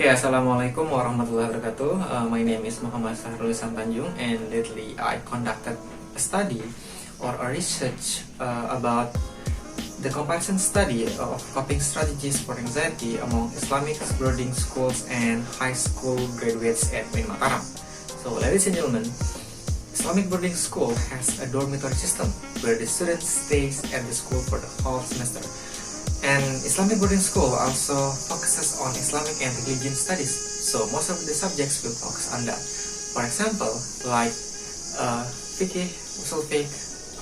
Okay, Assalamualaikum warahmatullahi wabarakatuh. My name is Muhammad Sahrul Santanjung, and lately I conducted a study or a research about the comparison study of coping strategies for anxiety among Islamic boarding schools and high school graduates at UIN Mataram. So, ladies and gentlemen, Islamic boarding school has a dormitory system where the student stays at the school for the whole semester. And Islamic boarding school also focuses on Islamic and religion studies, so most of the subjects will focus on that. For example, like fiqh, usul fiqh,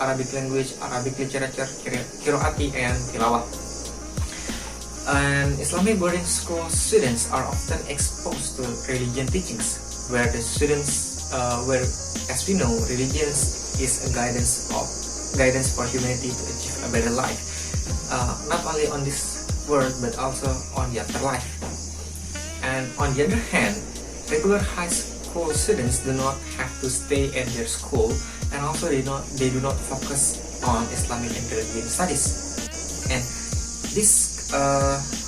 Arabic language, Arabic literature, qiraati, and tilawah. And Islamic boarding school students are often exposed to religion teachings, where the students, as we know, religion is a guidance for humanity to achieve a better life. Not only on this world but also on the afterlife. And on the other hand, regular high school students do not have to stay at their school, and also they do not focus on Islamic and religion studies. And this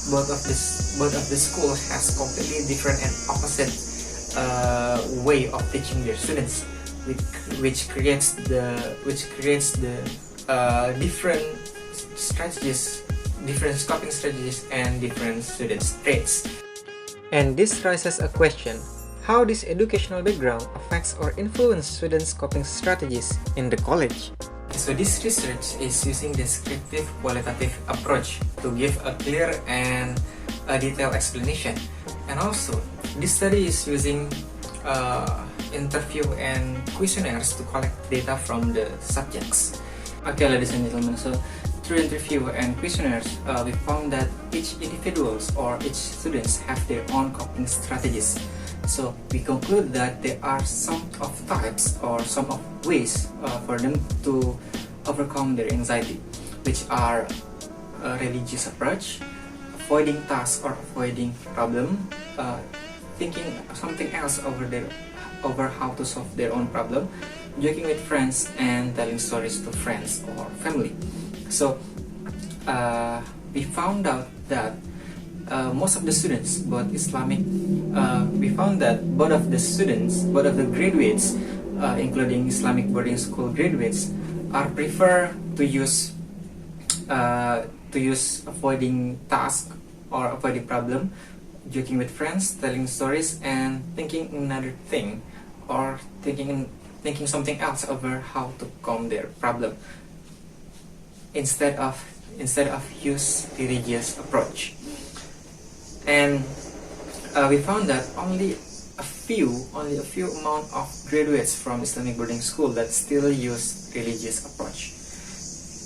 both of the school has completely different and opposite way of teaching their students, which creates the different strategies, different coping strategies, and different students' traits. And this raises a question: how this educational background affects or influences students' coping strategies in the college? So this research is using descriptive qualitative approach to give a clear and a detailed explanation. And also, this study is using interview and questionnaires to collect data from the subjects. Okay, ladies and gentlemen, so through interview and questionnaires, we found that each individuals or each students have their own coping strategies. So we conclude that there are some of types or some of ways for them to overcome their anxiety, which are a religious approach, avoiding tasks or avoiding problem, thinking something else over how to solve their own problem, joking with friends, and telling stories to friends or family. So we found out that most of the students, both the graduates, including Islamic boarding school graduates, are prefer to use avoiding task or avoiding problem, joking with friends, telling stories, and thinking another thing or thinking something else over how to calm their problem, instead of use religious approach. And we found that only a few amount of graduates from Islamic boarding school that still use religious approach.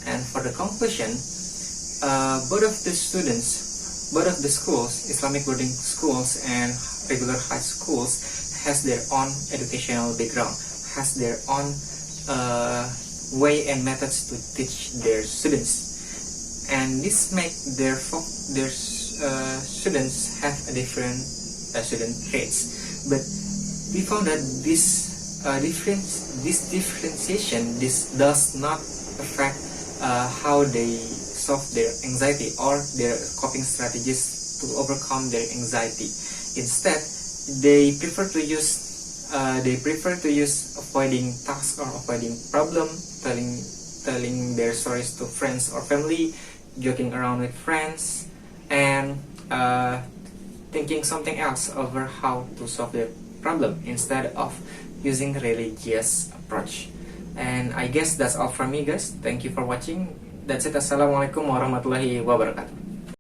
And for the conclusion, both of the schools, Islamic boarding schools and regular high schools, has their own educational background, has their own way and methods to teach their students, and this make their students have a different student traits. But we found that this differentiation does not affect how they solve their anxiety or their coping strategies to overcome their anxiety. Instead, they prefer to use avoiding tasks or avoiding problem, telling their stories to friends or family, joking around with friends, and thinking something else over how to solve their problem instead of using religious approach. And I guess that's all from me, guys. Thank you for watching. That's it. Assalamualaikum warahmatullahi wabarakatuh.